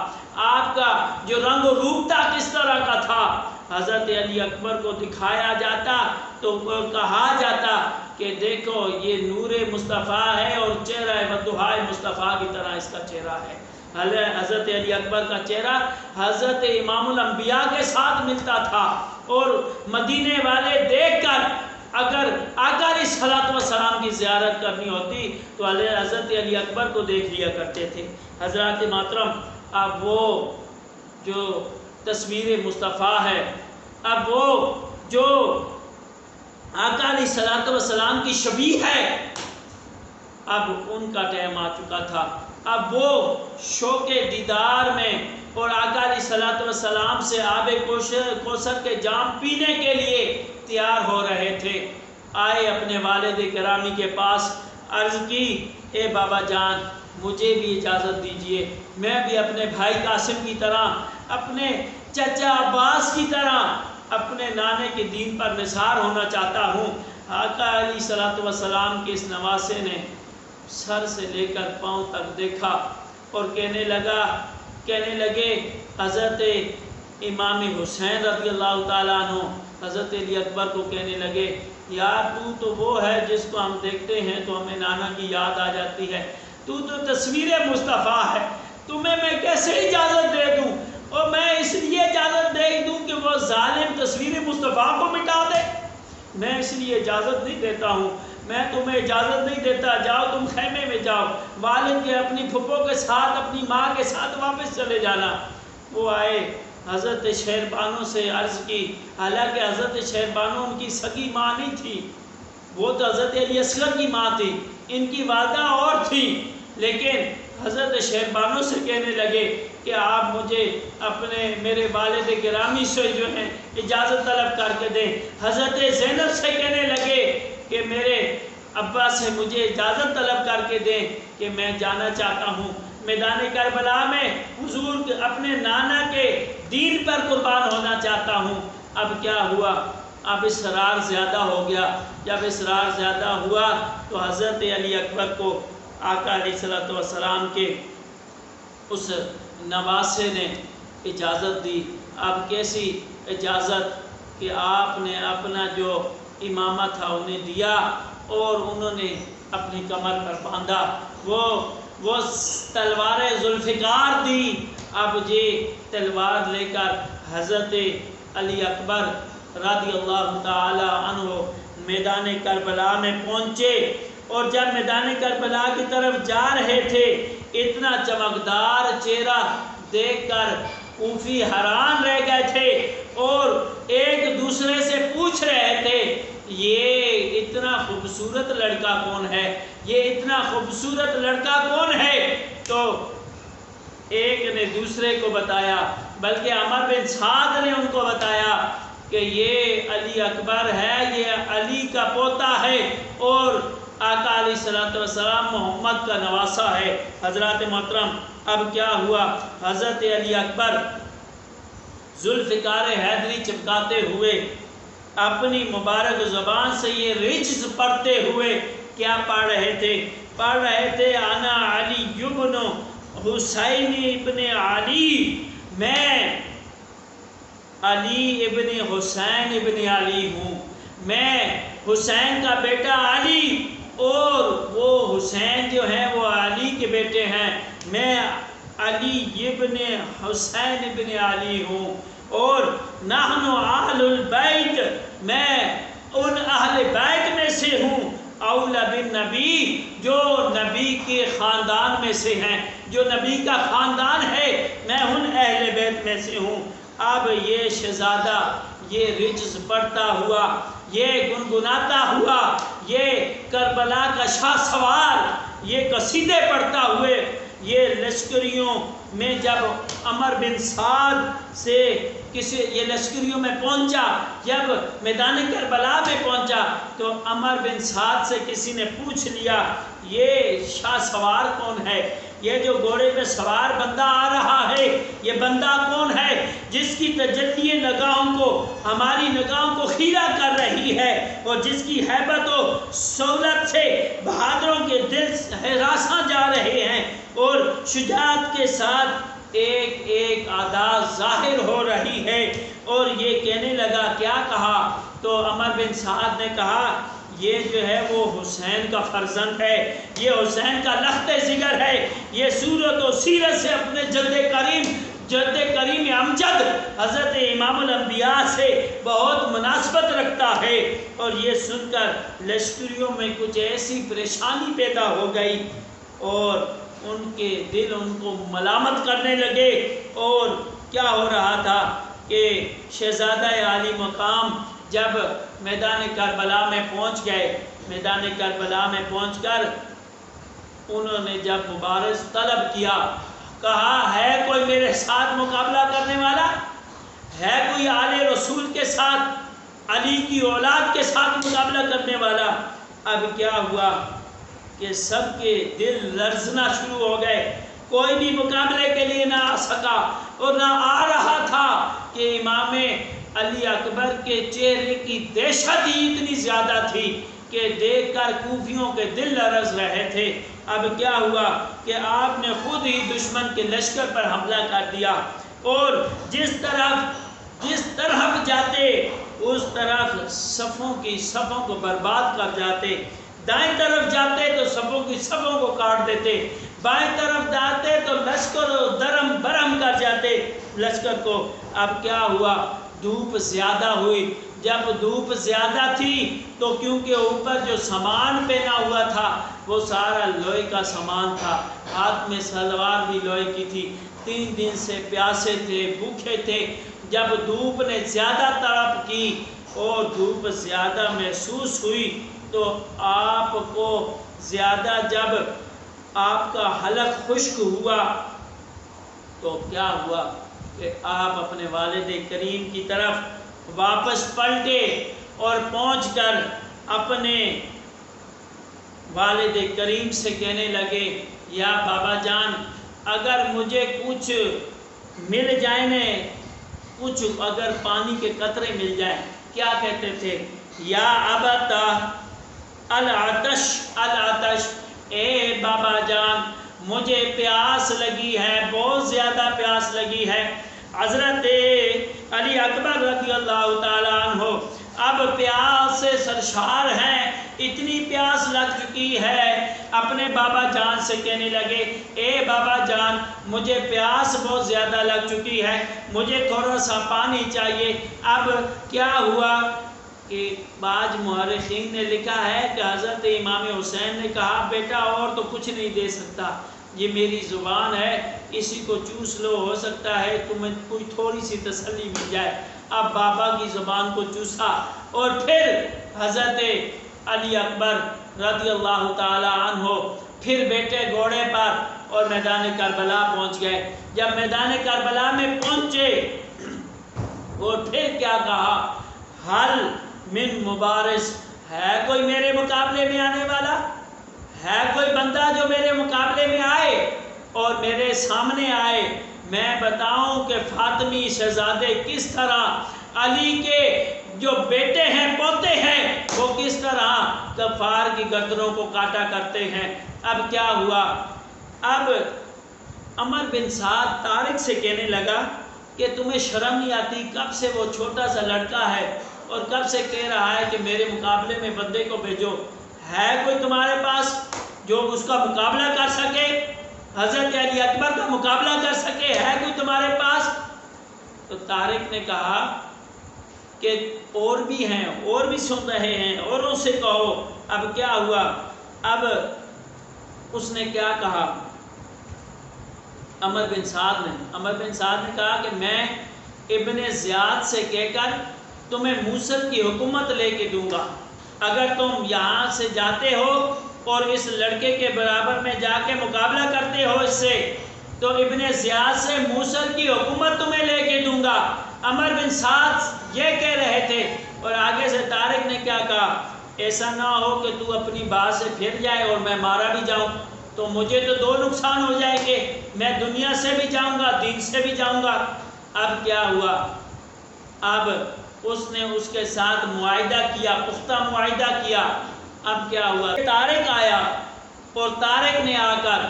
آپ کا جو رنگ و روپ تھا کس طرح کا تھا، حضرت علی اکبر کو دکھایا جاتا تو کہا جاتا کہ دیکھو یہ نور مصطفیٰ ہے اور چہرہ والضحیٰ مصطفیٰ کی طرح اس کا چہرہ ہے۔ حضرت علی اکبر کا چہرہ حضرت امام الانبیاء کے ساتھ ملتا تھا، اور مدینے والے دیکھ کر اگر آقا علیہ السلام کی زیارت کرنی ہوتی تو حضرت علی اکبر کو دیکھ لیا کرتے تھے۔ حضرات محترم، اب وہ جو تصویر مصطفیٰ ہے، اب وہ جو آقا علیہ الصلوۃ والسلام کی شبیہ ہے۔ اب ان کا ٹائم آ چکا تھا، اب وہ شوق دیدار میں اور آقا علیہ الصلوۃ والسلام سے آب کوثر کے جام پینے کے لیے تیار ہو رہے تھے۔ آئے اپنے والد گرامی کے پاس، عرض کی اے بابا جان مجھے بھی اجازت دیجئے، میں بھی اپنے بھائی قاسم کی طرح، اپنے چچا عباس کی طرح اپنے نانے کے دین پر نثار ہونا چاہتا ہوں۔ آقا علیہ الصلوۃ والسلام کے اس نواسے نے سر سے لے کر پاؤں تک دیکھا اور کہنے لگے حضرت امام حسین رضی اللہ تعالیٰ عنہ حضرت علی اکبر کو کہنے لگے، یار تو وہ ہے جس کو ہم دیکھتے ہیں تو ہمیں نانا کی یاد آ جاتی ہے، تو تصویر مصطفیٰ ہے، تمہیں میں کیسے اجازت دے دوں؟ اور میں اس لیے اجازت دے دوں کہ وہ ظالم تصویر مصطفیٰ کو مٹا دے، میں اس لیے اجازت نہیں دیتا ہوں، میں تمہیں اجازت نہیں دیتا، جاؤ تم خیمے میں جاؤ، والد کے اپنی پھپھو کے ساتھ اپنی ماں کے ساتھ واپس چلے جانا۔ وہ آئے، حضرت شہربانو سے عرض کی، حالانکہ حضرت شہربانو ان کی سگی ماں نہیں تھی، وہ تو حضرت علی اصغر کی ماں تھی، ان کی والدہ اور تھی، لیکن حضرت شہربانو سے کہنے لگے کہ آپ مجھے میرے والد گرامی سے جو ہے اجازت طلب کر کے دیں۔ حضرت زینب سے کہنے لگے کہ میرے ابا سے مجھے اجازت طلب کر کے دیں کہ میں جانا چاہتا ہوں میدان کربلا میں، حضور اپنے نانا کے دین پر قربان ہونا چاہتا ہوں۔ اب کیا ہوا؟ اب اصرار زیادہ ہو گیا، جب اصرار زیادہ ہوا تو حضرت علی اکبر کو آقا علیہ الصلوۃ والسلام کے اس نواسے نے اجازت دی۔ اب کیسی اجازت کہ آپ نے اپنا جو امامہ تھا انہیں دیا اور انہوں نے اپنی کمر پر باندھا، وہ تلوار ذوالفقار دی۔ اب یہ تلوار لے کر حضرت علی اکبر رضی اللہ تعالی عنہ میدان کربلا میں پہنچے، اور جب میدان کربلا کی طرف جا رہے تھے اتنا چمکدار چہرہ دیکھ کر کوفی حیران رہ گئے تھے اور ایک دوسرے سے پوچھ رہے تھے یہ اتنا خوبصورت لڑکا کون ہے، یہ اتنا خوبصورت لڑکا کون ہے؟ تو ایک نے دوسرے کو بتایا، بلکہ عمر بن سعد نے ان کو بتایا کہ یہ علی اکبر ہے، یہ علی کا پوتا ہے اور آقا علیہ الصلوۃ والسلام محمد کا نواسہ ہے۔ حضرات محترم، اب کیا ہوا؟ حضرت علی اکبر ذوالفقار حیدری چمکاتے ہوئے اپنی مبارک زبان سے یہ رجز پڑھتے ہوئے کیا پڑھ رہے تھے؟ پڑھ رہے تھے انا علی ابن حسین ابن علی، میں علی ابن حسین ابن علی ہوں، میں حسین کا بیٹا علی اور وہ حسین جو ہے وہ علی کے بیٹے ہیں، میں علی ابن حسین ابن علی ہوں، اور نحن اہل البیت، میں ان اہل بیت میں سے ہوں، اولا بن نبی، جو نبی کے خاندان میں سے ہیں، جو نبی کا خاندان ہے، میں ان اہل بیت میں سے ہوں۔ اب یہ شہزادہ یہ رجز پڑھتا ہوا، یہ گنگناتا ہوا، یہ کربلا کا شاہ سوار یہ قصیدے پڑھتا ہوئے یہ لشکریوں میں جب عمر بن سعد سے یہ لشکریوں میں پہنچا، جب میدان کربلا میں پہنچا تو عمر بن سعد سے کسی نے پوچھ لیا یہ شاہ سوار کون ہے؟ یہ جو گھوڑے پہ سوار بندہ آ رہا ہے یہ بندہ کون ہے جس کی تجلی نگاہوں کو ہماری نگاہوں کو خیرہ کر رہی ہے اور جس کی ہیبت و صورت سے بہادروں کے دل ہراساں جا رہے ہیں اور شجاعت کے ساتھ ایک ایک عادات ظاہر ہو رہی ہے؟ اور یہ کہنے لگا، کیا کہا؟ تو عمر بن سعد نے کہا یہ جو ہے وہ حسین کا فرزند ہے، یہ حسین کا لخت جگر ہے، یہ صورت و سیرت سے اپنے جد کریم امجد حضرت امام الانبیاء سے بہت مناسبت رکھتا ہے۔ اور یہ سن کر لشکریوں میں کچھ ایسی پریشانی پیدا ہو گئی اور ان کے دل ان کو ملامت کرنے لگے، اور کیا ہو رہا تھا کہ شہزادہ عالی مقام جب میدان کربلا میں پہنچ گئے، میدان کربلا میں پہنچ کر انہوں نے جب مبارز طلب کیا، کہا ہے کوئی میرے ساتھ مقابلہ کرنے والا؟ ہے کوئی آل رسول کے ساتھ، علی کی اولاد کے ساتھ مقابلہ کرنے والا؟ اب کیا ہوا کہ سب کے دل لرزنا شروع ہو گئے، کوئی بھی مقابلے کے لیے نہ آ سکا، اور نہ آ رہا تھا کہ امام علی اکبر کے چہرے کی دہشت ہی اتنی زیادہ تھی کہ دیکھ کر کوفیوں کے دل لرز رہے تھے۔ اب کیا ہوا کہ آپ نے خود ہی دشمن کے لشکر پر حملہ کر دیا، اور جس طرف جاتے اس طرف صفوں کو برباد کر جاتے، دائیں طرف جاتے تو صفوں کو کاٹ دیتے، بائیں طرف جاتے تو لشکر درم برہم کر جاتے لشکر کو۔ اب کیا ہوا، دھوپ زیادہ ہوئی، جب دھوپ زیادہ تھی تو کیونکہ اوپر جو سامان پہنا ہوا تھا وہ سارا لوہے کا سامان تھا، ہاتھ میں سلوار بھی لوہے کی تھی، 3 دن سے پیاسے تھے، بھوکے تھے۔ جب دھوپ نے زیادہ تڑپ کی اور دھوپ زیادہ محسوس ہوئی تو آپ کو زیادہ، جب آپ کا حلق خشک ہوا تو کیا ہوا کہ آپ اپنے والد کریم کی طرف واپس پلٹے اور پہنچ کر اپنے والد کریم سے کہنے لگے، یا بابا جان اگر مجھے کچھ مل جائیں، کچھ اگر پانی کے قطرے مل جائیں۔ کیا کہتے تھے؟ یا ابتا العطش العطش، اے بابا جان مجھے پیاس لگی ہے، بہت زیادہ پیاس لگی ہے۔ حضرت علی اکبر رضی اللہ تعالیٰ عنہ اب پیاس سے سرشار ہیں، اتنی پیاس لگ چکی ہے، اپنے بابا جان سے کہنے لگے، اے بابا جان مجھے پیاس بہت زیادہ لگ چکی ہے، مجھے تھوڑا سا پانی چاہیے۔ اب کیا ہوا کہ بعض مورخین نے لکھا ہے کہ حضرت امام حسین نے کہا، بیٹا اور تو کچھ نہیں دے سکتا، یہ میری زبان ہے، اسی کو چوس لو، ہو سکتا ہے تمہیں کوئی تھوڑی سی تسلی مل جائے۔ اب بابا کی زبان کو چوسا اور پھر حضرت علی اکبر رضی اللہ تعالی عنہ پھر بیٹھے گھوڑے پر اور میدان کربلا پہنچ گئے۔ جب میدان کربلا میں پہنچے اور پھر کیا کہا، حل من مبارز، ہے کوئی میرے مقابلے میں آنے والا؟ ہے کوئی بندہ جو میرے مقابلے میں آئے اور میرے سامنے آئے، میں بتاؤں کہ فاطمی شہزادے کس طرح علی کے جو بیٹے ہیں، پوتے ہیں، وہ کس طرح کفار کی گردنوں کو کاٹا کرتے ہیں۔ اب کیا ہوا، اب عمر بن سعد طارق سے کہنے لگا کہ تمہیں شرم نہیں آتی؟ کب سے وہ چھوٹا سا لڑکا ہے اور کب سے کہہ رہا ہے کہ میرے مقابلے میں بندے کو بھیجو، ہے کوئی تمہارے پاس جو اس کا مقابلہ کر سکے، حضرت علی اکبر کا مقابلہ کر سکے، ہے کوئی تمہارے پاس؟ تو طارق نے کہا کہ اور بھی ہیں، اور بھی سن رہے ہیں، اور ان سے کہو۔ اب کیا ہوا، اب اس نے کیا کہا، عمر بن سعد نے کہا کہ میں ابن زیاد سے کہہ کر تمہیں موصل کی حکومت لے کے دوں گا، اگر تم یہاں سے جاتے ہو اور اس لڑکے کے برابر میں جا کے مقابلہ کرتے ہو اس سے، تو ابن زیاد سے موصل کی حکومت تمہیں لے کے دوں گا۔ عمر بن سعد یہ کہہ رہے تھے، اور آگے سے طارق نے کیا کہا، ایسا نہ ہو کہ تو اپنی بات سے پھر جائے اور میں مارا بھی جاؤں، تو مجھے تو 2 نقصان ہو جائیں گے، میں دنیا سے بھی جاؤں گا، دین سے بھی جاؤں گا۔ اب کیا ہوا، اب اس نے اس کے ساتھ معاہدہ کیا، پختہ معاہدہ کیا۔ اب کیا ہوا، طارق آیا اور طارق نے آ کر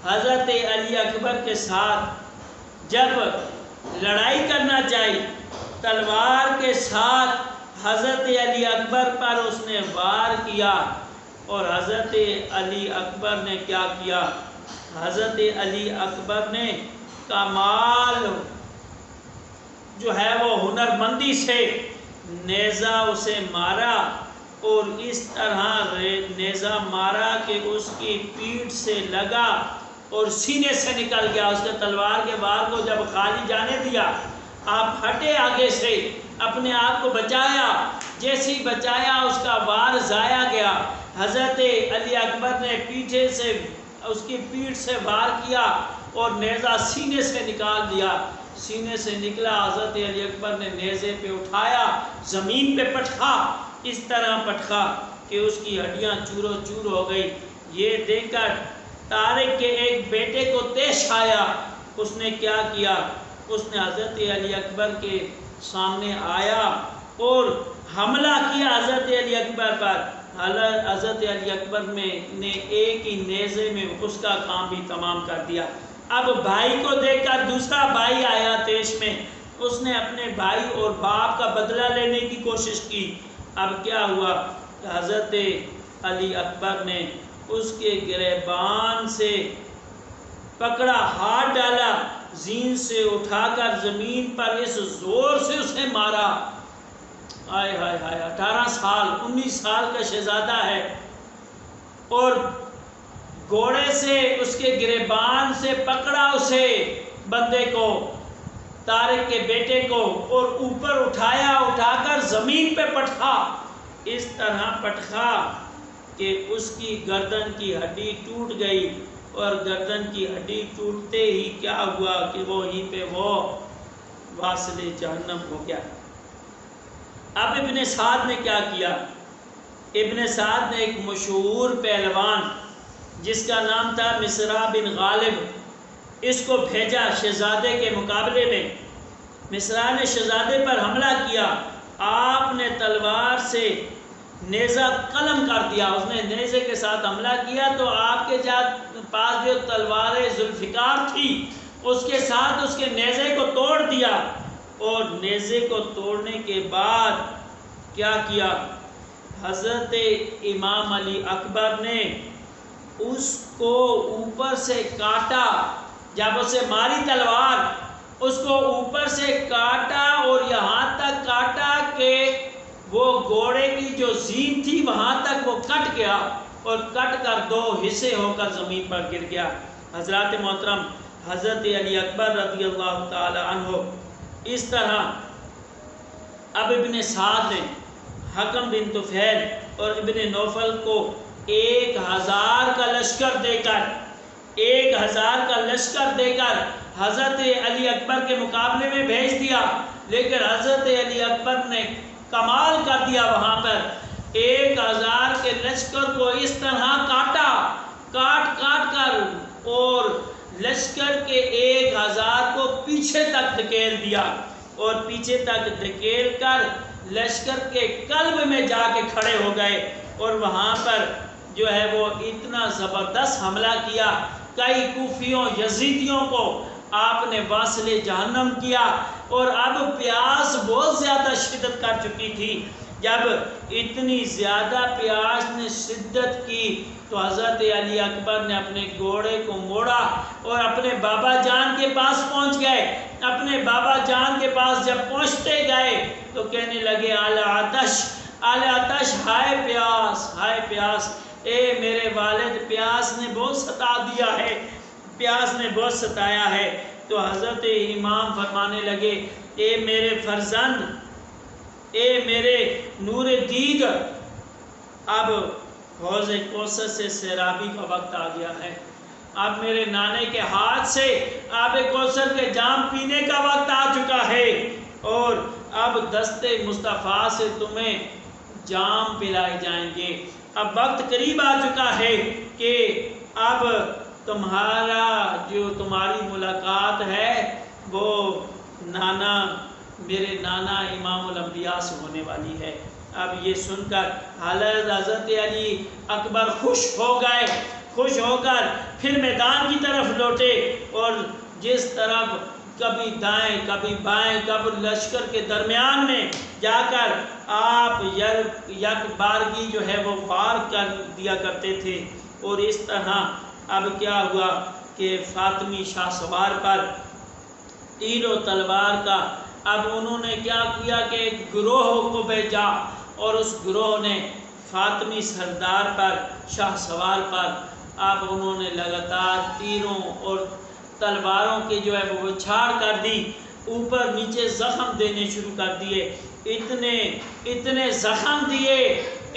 حضرت علی اکبر کے ساتھ جب لڑائی کرنا چاہی، تلوار کے ساتھ حضرت علی اکبر پر اس نے وار کیا، اور حضرت علی اکبر نے کیا کیا، حضرت علی اکبر نے کمال جو ہے وہ ہنرمندی سے نیزہ اسے مارا، اور اس طرح نیزہ مارا کہ اس کی پیٹھ سے لگا اور سینے سے نکل گیا۔ اس کے تلوار کے وار کو جب خالی جانے دیا آپ ہٹے آگے سے، اپنے آپ کو بچایا، جیسے ہی بچایا اس کا وار ضائع گیا۔ حضرت علی اکبر نے پیچھے سے اس کی پیٹھ سے وار کیا اور نیزہ سینے سے نکال دیا۔ سینے سے نکلا، حضرت علی اکبر نے نیزے پہ اٹھایا، زمین پہ پٹکا، اس طرح پٹکا کہ اس کی ہڈیاں چور و چور ہو گئی۔ یہ دیکھ کر طارق کے ایک بیٹے کو طیش آیا، اس نے کیا کیا، اس نے حضرت علی اکبر کے سامنے آیا اور حملہ کیا حضرت علی اکبر پر۔ حضرت علی اکبر نے ایک ہی نیزے میں اس کا کام بھی تمام کر دیا۔ اب بھائی کو دیکھ کر دوسرا بھائی آیا طیش میں، اس نے اپنے بھائی اور باپ کا بدلہ لینے کی کوشش کی۔ اب کیا ہوا، حضرت علی اکبر نے اس کے گریبان سے پکڑا، ہاتھ ڈالا، زین سے اٹھا کر زمین پر اس زور سے اسے مارا۔ آئے ہائے ہائے، 18 سال 19 سال کا شہزادہ ہے، اور گھوڑے سے اس کے گریبان سے پکڑا اسے، بندے کو، طارق کے بیٹے کو، اور اوپر اٹھایا، اٹھا کر زمین پہ پٹکا، اس طرح پٹکا کہ اس کی گردن کی ہڈی ٹوٹ گئی، اور گردن کی ہڈی ٹوٹتے ہی کیا ہوا کہ وہیں پہ وہ واصل جہنم ہو گیا۔ اب ابن سعد نے کیا کیا، ابن سعد نے ایک مشہور پہلوان جس کا نام تھا مصرع بن غالب، اس کو بھیجا شہزادے کے مقابلے میں۔ مصرع نے شہزادے پر حملہ کیا، آپ نے تلوار سے نیزہ قلم کر دیا، اس نے نیزے کے ساتھ حملہ کیا تو آپ کے پاس جو تلوار ذوالفقار تھی اس کے ساتھ اس کے نیزے کو توڑ دیا، اور نیزے کو توڑنے کے بعد کیا کیا، حضرت امام علی اکبر نے اس کو اوپر سے کاٹا، جب اسے ماری تلوار اس کو اوپر سے کاٹا، اور یہاں تک کاٹا کہ وہ گھوڑے کی جو زین تھی وہاں تک وہ کٹ گیا، اور کٹ کر 2 حصے ہو کر زمین پر گر گیا۔ حضرات محترم، حضرت علی اکبر رضی اللہ تعالی عنہ اس طرح اب ابن سعد نے حکم بن طفیل اور ابن نوفل کو 1000 کا لشکر دے کر 1000 کا لشکر دے کر حضرت علی اکبر کے مقابلے میں بھیج دیا، لیکن حضرت علی اکبر نے کمال کر دیا، وہاں پر 1000 کے لشکر کو اس طرح کاٹا، کاٹ کر، اور لشکر کے 1000 کو پیچھے تک دھکیل دیا، اور پیچھے تک دھکیل کر لشکر کے قلب میں جا کے کھڑے ہو گئے، اور وہاں پر جو ہے وہ اتنا زبردست حملہ کیا، کئی کوفیوں یزیدیوں کو آپ نے واصل جہنم کیا، اور اب پیاس بہت زیادہ شدت کر چکی تھی۔ جب اتنی زیادہ پیاس نے شدت کی تو حضرت علی اکبر نے اپنے گھوڑے کو موڑا اور اپنے بابا جان کے پاس پہنچ گئے۔ اپنے بابا جان کے پاس جب پہنچتے گئے تو کہنے لگے العطش العطش، ہائے پیاس، ہائے پیاس، اے میرے والد، پیاس نے بہت ستا دیا ہے، پیاس نے بہت ستایا ہے۔ تو حضرت امام فرمانے لگے، اے میرے فرزند، اے میرے نور دید، اب حوض کوثر سے سیرابی کا وقت آ گیا ہے، اب میرے نانے کے ہاتھ سے آب کوثر کے جام پینے کا وقت آ چکا ہے، اور اب دست مصطفیٰ سے تمہیں جام پلائے جائیں گے۔ اب وقت قریب آ چکا ہے کہ اب تمہاری ملاقات ہے وہ میرے نانا امام الانبیاء سے ہونے والی ہے۔ اب یہ سن کر حضرت علی اکبر خوش ہو گئے، خوش ہو کر پھر میدان کی طرف لوٹے، اور جس طرف کبھی دائیں کبھی بائیں کبھی لشکر کے درمیان میں جا کر آپ یک بارگی جو ہے وہ وار کر دیا کرتے تھے، اور اس طرح اب کیا ہوا کہ فاطمی شاہ سوار پر تیر و تلوار کا اب انہوں نے کیا کیا کہ ایک گروہ کو بھیجا، اور اس گروہ نے فاطمی سردار پر، شاہ سوار پر اب انہوں نے لگاتار تیروں اور تلواروں کی جو ہے وہ چھاڑ کر دی۔ اوپر نیچے زخم دینے شروع کر دیے، اتنے زخم دیے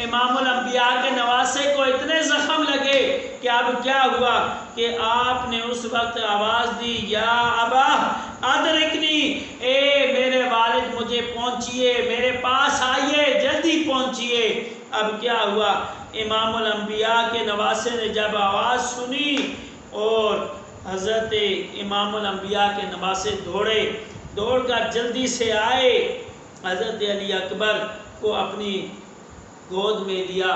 امام الانبیاء کے نواسے کو، اتنے زخم لگے کہ اب کیا ہوا کہ آپ نے اس وقت آواز دی، یا ابا ادرکنی، اے میرے والد مجھے پہنچیے، میرے پاس آئیے، جلدی پہنچیے۔ اب کیا ہوا، امام الانبیاء کے نواسے نے جب آواز سنی اور حضرت امام الانبیاء کے نواسے دوڑ کر جلدی سے آئے، حضرت علی اکبر کو اپنی گود میں لیا،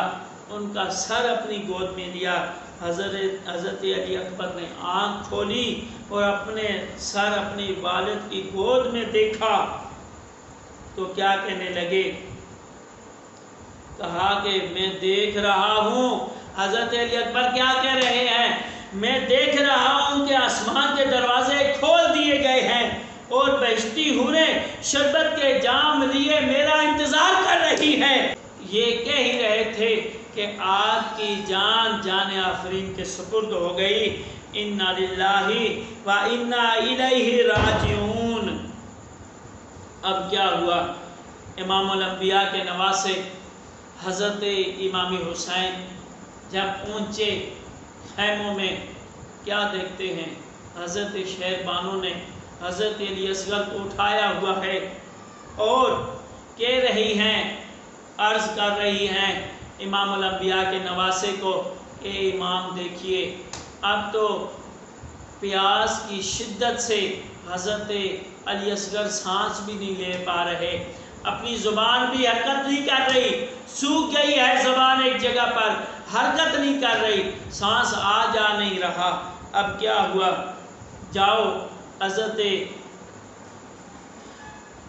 ان کا سر اپنی گود میں لیا۔ حضرت علی اکبر نے آنکھ کھولی اور اپنے سر اپنی والد کی گود میں دیکھا تو کیا کہنے لگے، کہا کہ میں دیکھ رہا ہوں، حضرت علی اکبر کیا کہہ رہے ہیں، میں دیکھ رہا ہوں کہ آسمان کے دروازے کھول دیے گئے ہیں اور بہشتی حوریں شربت کے جام لیے میرا انتظار کر رہی ہیں۔ یہ کہہ ہی رہے تھے کہ آپ کی جان آفرین کے سپرد ہو گئی، انا للہ و انا الیہ راجعون۔ اب کیا ہوا، امام الانبیاء کے نواسے حضرت امام حسین جب پہنچے خیموں میں، کیا دیکھتے ہیں، حضرت شہر بانو نے حضرت علی اصغر کو اٹھایا ہوا ہے اور کہہ رہی ہیں، عرض کر رہی ہیں امام الانبیاء کے نواسے کو، اے امام دیکھیے اب تو پیاس کی شدت سے حضرت علی اصغر سانس بھی نہیں لے پا رہے، اپنی زبان بھی حرکت نہیں کر رہی، سوکھ گئی ہے زبان ایک جگہ پر، حرکت نہیں کر رہی، سانس آ جا نہیں رہا۔ اب کیا ہوا، جاؤ، حضرت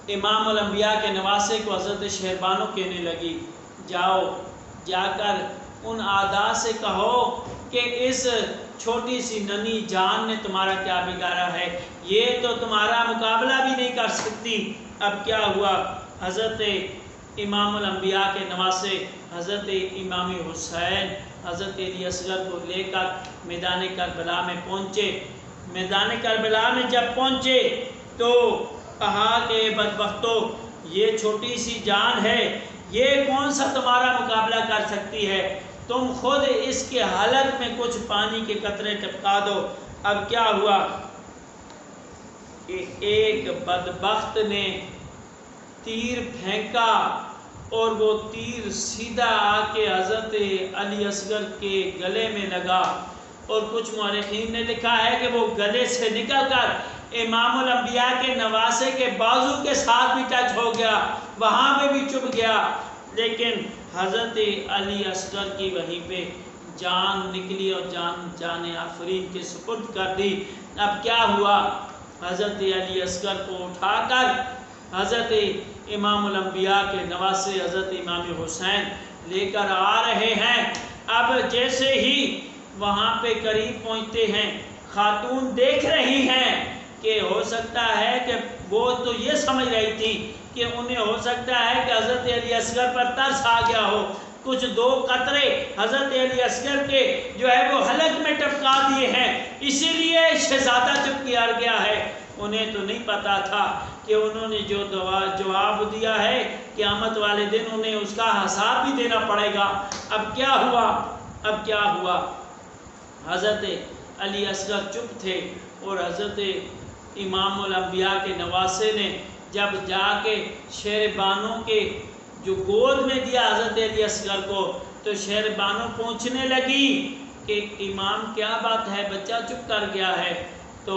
امام الانبیاء کے نواسے کو حضرت شہربانو کہنے لگی، جاؤ جا کر ان اعداء سے کہو کہ اس چھوٹی سی ننھی جان نے تمہارا کیا بگاڑا ہے، یہ تو تمہارا مقابلہ بھی نہیں کر سکتی۔ اب کیا ہوا، حضرت امام الانبیاء کے نواسے حضرت امام حسین حضرت علی اصغر کو لے کر میدان کربلا میں پہنچے۔ میدان کربلا میں جب پہنچے تو کہا کہ بدبختو، یہ چھوٹی سی جان ہے، یہ کون سا تمہارا مقابلہ کر سکتی ہے، تم خود اس کے حلق میں کچھ پانی کے قطرے ٹپکا دو۔ اب کیا ہوا کہ ایک بدبخت نے تیر پھینکا اور وہ تیر سیدھا آ کے حضرت علی اصغر کے گلے میں لگا، اور کچھ مورخین نے لکھا ہے کہ وہ گلے سے نکل کر امام الانبیاء کے نواسے کے بازو کے ساتھ بھی ٹچ ہو گیا، وہاں پہ بھی چبھ گیا، لیکن حضرت علی اصغر کی وہیں پہ جان نکلی اور جان آفرین کے سپرد کر دی۔ اب کیا ہوا، حضرت علی اصغر کو اٹھا کر حضرت امام الانبیاء کے نواسے حضرت امام حسین لے کر آ رہے ہیں۔ اب جیسے ہی وہاں پہ قریب پہنچتے ہیں، خاتون دیکھ رہی ہیں کہ ہو سکتا ہے کہ وہ تو یہ سمجھ رہی تھی کہ انہیں ہو سکتا ہے کہ حضرت علی اصغر پر ترس آ گیا ہو، کچھ دو قطرے حضرت علی اصغر کے جو ہے وہ حلق میں ٹپکا دیے ہیں، اسی لیے شہزادہ چپ کیا گیا ہے۔ انہیں تو نہیں پتا تھا کہ انہوں نے جو جواب دیا ہے قیامت والے دن انہیں اس کا حساب بھی دینا پڑے گا۔ اب کیا ہوا، حضرت علی اصغر چپ تھے اور حضرت امام الانبیاء کے نواسے نے جب جا کے شہر بانو کے جو گود میں دیا حضرت علی اصغر کو، تو شہر بانو پوچھنے لگی کہ امام کیا بات ہے، بچہ چپ کر گیا ہے، تو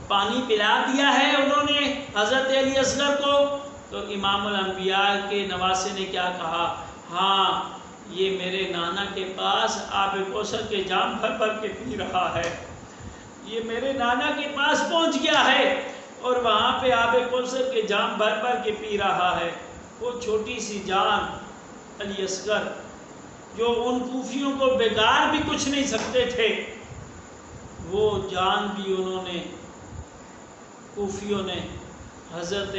پانی پلا دیا ہے انہوں نے حضرت علی اصغر کو؟ تو امام الانبیاء کے نواسے نے کیا کہا، ہاں یہ میرے نانا کے پاس آب کوثر کے جام بھر بھر کے پی رہا ہے، یہ میرے نانا کے پاس پہنچ گیا ہے اور وہاں پہ آب کوثر کے جام بھر بھر کے پی رہا ہے۔ وہ چھوٹی سی جان علی اصغر جو ان کوفیوں کو بگاڑ بھی کچھ نہیں سکتے تھے، وہ جان بھی انہوں نے کوفیوں نے حضرت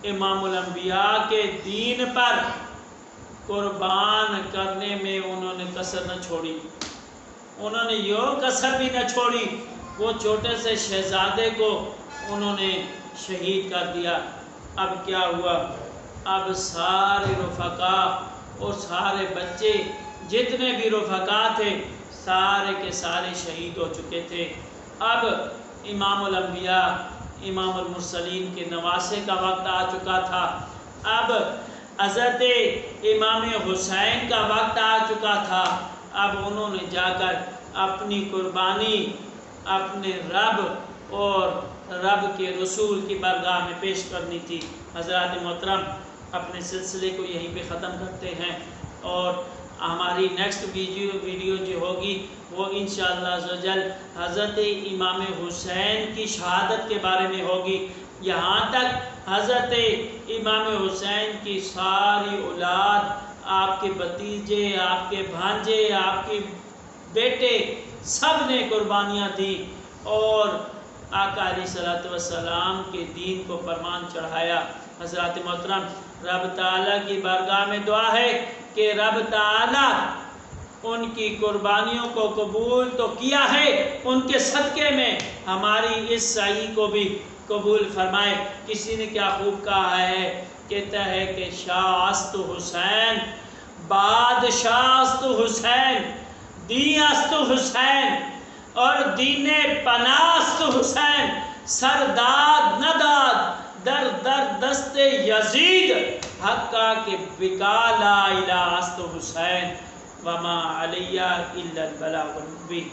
امام الانبیاء کے دین پر قربان کرنے میں انہوں نے کسر نہ چھوڑی، انہوں نے یہ کسر بھی نہ چھوڑی، وہ چھوٹے سے شہزادے کو انہوں نے شہید کر دیا۔ اب کیا ہوا؟ اب سارے رفقا اور سارے بچے جتنے بھی رفقا تھے سارے کے سارے شہید ہو چکے تھے۔ اب امام الانبیاء امام المرسلین کے نواسے کا وقت آ چکا تھا۔ اب حضرت امام حسین کا وقت آ چکا تھا۔ اب انہوں نے جا کر اپنی قربانی اپنے رب اور رب کے رسول کی بارگاہ میں پیش کرنی تھی۔ حضرات محترم، اپنے سلسلے کو یہیں پہ ختم کرتے ہیں، اور ہماری نیکسٹ ویڈیو جو ہوگی وہ انشاءاللہ عزوجل حضرت امام حسین کی شہادت کے بارے میں ہوگی۔ یہاں تک حضرت امام حسین کی ساری اولاد، آپ کے بھتیجے، آپ کے بھانجے، آپ کے بیٹے، سب نے قربانیاں دی اور آقا علیہ الصلوۃ والسلام کے دین کو پروان چڑھایا۔ حضرات محترم، رب تعالیٰ کی بارگاہ میں دعا ہے کہ رب تعالیٰ ان کی قربانیوں کو قبول تو کیا ہے، ان کے صدقے میں ہماری اس سعی کو بھی قبول فرمائے۔ کسی نے کیا خوب کہا ہے، کہتا ہے کہ شاہ است حسین، بادشاہ است حسین، دین است حسین اور دین پناست حسین، سرداد نداد در در دست یزید، حقا کہ بکا لا الہ است حسین وما علیہ الا البلاغ المبین۔